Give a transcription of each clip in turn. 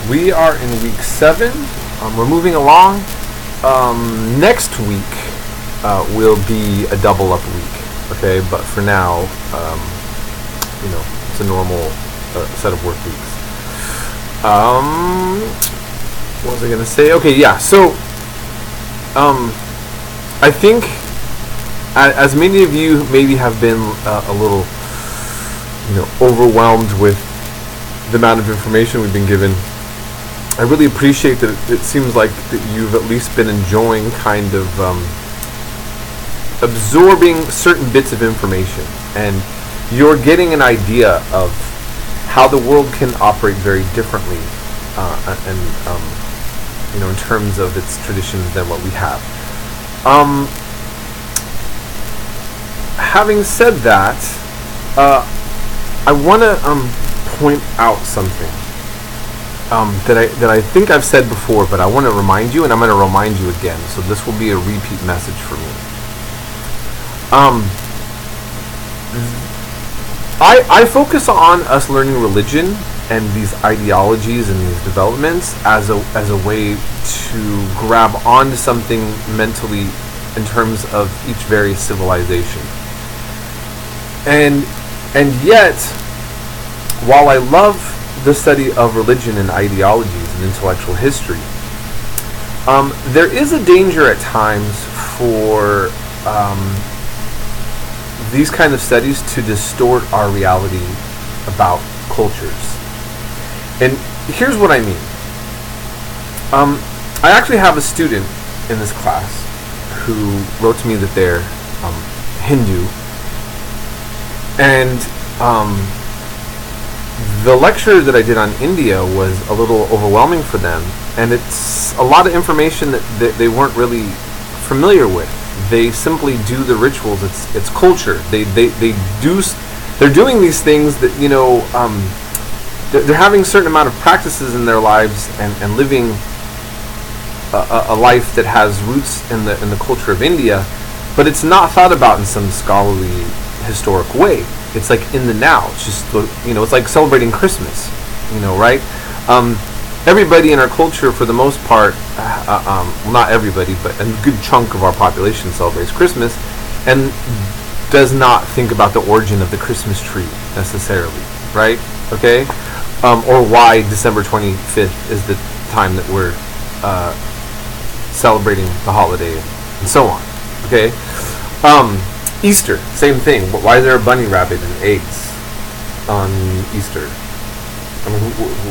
We are in week 7. We're moving along. Next week will be a double up week, okay? But for now, it's a normal set of work weeks. What was I going to say? Okay, yeah. So, I think as many of you maybe have been a little, overwhelmed with the amount of information we've been given, I really appreciate that it seems like that you've at least been enjoying kind of absorbing certain bits of information, and you're getting an idea of how the world can operate very differently in terms of its traditions than what we have. Having said that, I want to point out something that I think I've said before, but I want to remind you, and I'm going to remind you again. So this will be a repeat message for me. I focus on us learning religion and these ideologies and these developments as a way to grab onto something mentally in terms of each various civilization. And yet, while I love the study of religion and ideologies and intellectual history, there is a danger at times for these kind of studies to distort our reality about cultures. And here's what I mean. I actually have a student in this class who wrote to me that they're Hindu, and the lecture that I did on India was a little overwhelming for them, and it's a lot of information that they weren't really familiar with. They simply do the rituals. It's culture. They're doing these things that they're having a certain amount of practices in their lives and living a life that has roots in the culture of India, but it's not thought about in some scholarly historic way. It's like in the now. It's just it's like celebrating Christmas, right? Everybody in our culture, for the most part, well, not everybody, but a good chunk of our population celebrates Christmas and does not think about the origin of the Christmas tree necessarily, right? Okay? Or why December 25th is the time that we're celebrating the holiday and so on, okay? Easter, same thing. Why is there a bunny rabbit and eggs on Easter? I mean,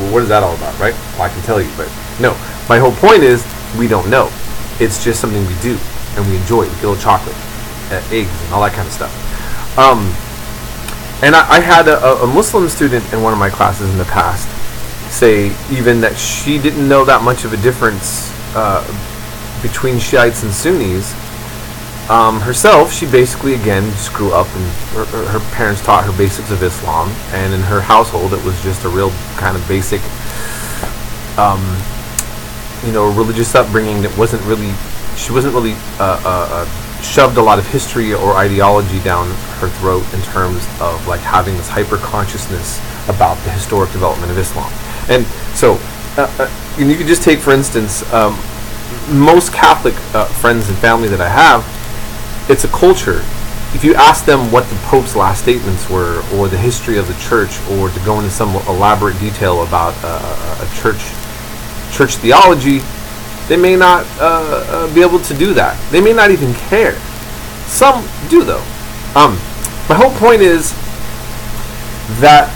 what is that all about, right? Well, I can tell you, but no. My whole point is, we don't know. It's just something we do, and we enjoy it. We get a little chocolate, eggs, and all that kind of stuff. And I had a Muslim student in one of my classes in the past say even that she didn't know that much of a difference between Shiites and Sunnis. Herself, she basically, again, just grew up, and her parents taught her basics of Islam, and in her household it was just a real kind of basic, religious upbringing that she wasn't really shoved a lot of history or ideology down her throat in terms of like having this hyper consciousness about the historic development of Islam. And so, you could just take, for instance, most Catholic friends and family that I have, it's a culture. If you ask them what the Pope's last statements were, or the history of the church, or to go into some elaborate detail about a church theology, they may not be able to do that. They may not even care. Some do, though. My whole point is that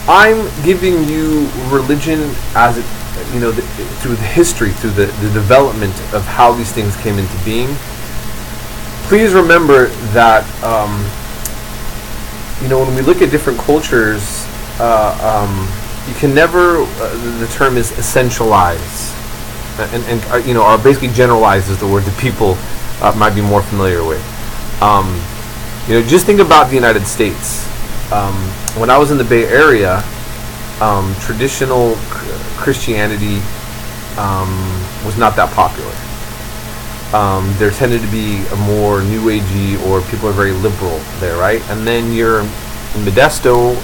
I'm giving you religion as it, through the history, through the development of how these things came into being. Please remember that, when we look at different cultures, you can never, the term is essentialize, and basically generalize is the word that people might be more familiar with. Just think about the United States. When I was in the Bay Area, traditional Christianity was not that popular. There tended to be a more new agey, or people are very liberal there, right? And then you're Modesto,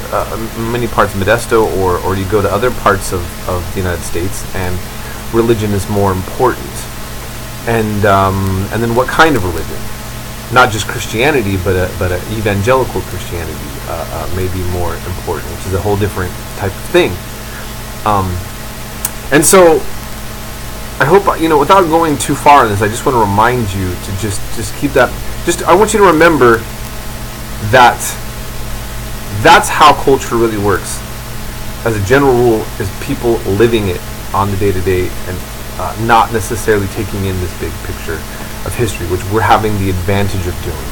many parts of Modesto, or you go to other parts of the United States, and religion is more important. And then what kind of religion? Not just Christianity, but a evangelical Christianity may be more important, which is a whole different type of thing. And so, I hope, without going too far in this, I just want to remind you to just keep that. I want you to remember that that's how culture really works. As a general rule, is people living it on the day-to-day and not necessarily taking in this big picture of history, which we're having the advantage of doing.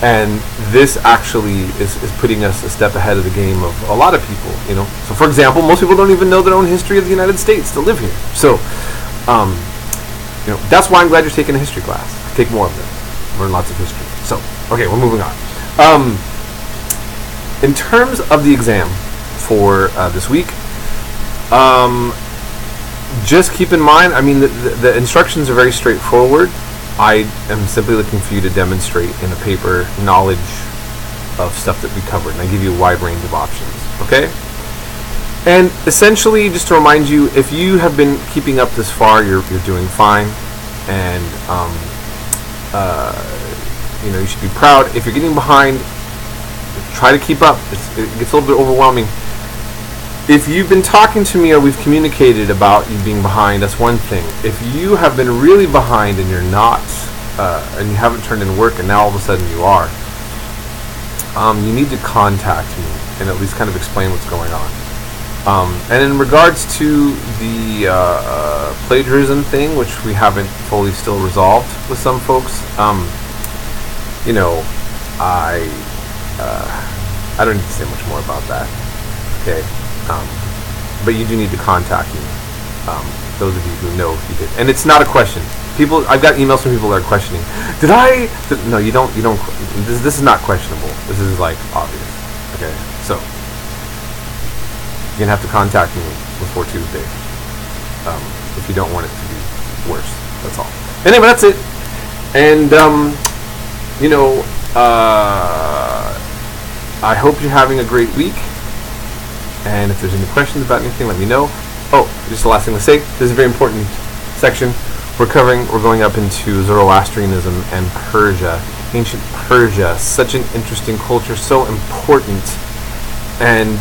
And this actually is putting us a step ahead of the game of a lot of people, So for example, most people don't even know their own history of the United States to live here. So, that's why I'm glad you're taking a history class. Take more of them. Learn lots of history. So, okay, we're moving on. In terms of the exam for this week, just keep in mind, the instructions are very straightforward. I am simply looking for you to demonstrate in a paper knowledge of stuff that we covered, and I give you a wide range of options, okay? And essentially, just to remind you, if you have been keeping up this far, you're doing fine, and you should be proud. If you're getting behind, try to keep up. It gets a little bit overwhelming. If you've been talking to me or we've communicated about you being behind, that's one thing. If you have been really behind and you're not, and you haven't turned in work and now all of a sudden you are, you need to contact me and at least kind of explain what's going on. And in regards to the plagiarism thing, which we haven't fully still resolved with some folks, I don't need to say much more about that. Okay. But you do need to contact me. Those of you who know if you did. And it's not a question. I've got emails from people that are questioning. No, you don't. This is not questionable. This is like obvious. Okay. So, you're going to have to contact me before Tuesday. If you don't want it to be worse. That's all. Anyway, that's it. And, I hope you're having a great week. And if there's any questions about anything, let me know. Oh, just the last thing to say. This is a very important section. We're going up into Zoroastrianism and Persia. Ancient Persia. Such an interesting culture. So important. And,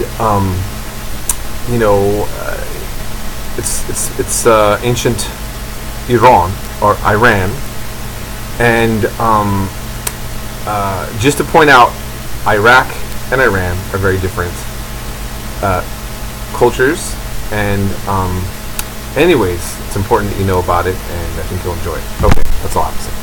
it's ancient Iran, or Iran. And, just to point out, Iraq and Iran are very different cultures, and anyways, it's important that you know about it, and I think you'll enjoy it. Okay, that's all I have to say.